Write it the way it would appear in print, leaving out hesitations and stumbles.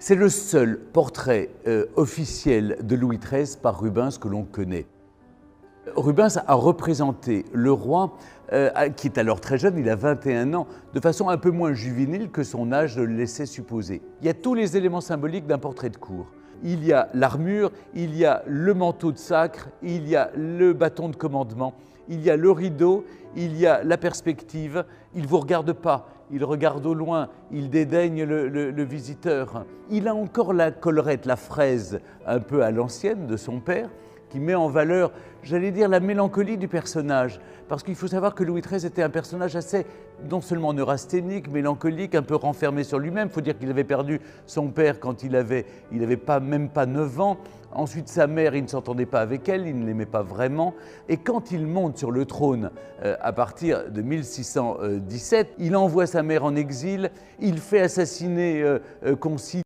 C'est le seul portrait officiel de Louis XIII par Rubens que l'on connaît. Rubens a représenté le roi, qui est alors très jeune, il a 21 ans, de façon un peu moins juvénile que son âge le laissait supposer. Il y a tous les éléments symboliques d'un portrait de cour. Il y a l'armure, il y a le manteau de sacre, il y a le bâton de commandement, il y a le rideau, il y a la perspective. Il ne vous regarde pas, il regarde au loin, il dédaigne le visiteur. Il a encore la collerette, la fraise un peu à l'ancienne de son père, qui met en valeur, j'allais dire, la mélancolie du personnage. Parce qu'il faut savoir que Louis XIII était un personnage assez, non seulement neurasthénique, mélancolique, un peu renfermé sur lui-même. Il faut dire qu'il avait perdu son père quand il avait même pas 9 ans. Ensuite, sa mère, il ne s'entendait pas avec elle, il ne l'aimait pas vraiment. Et quand il monte sur le trône à partir de 1617, il envoie sa mère en exil, il fait assassiner Concile.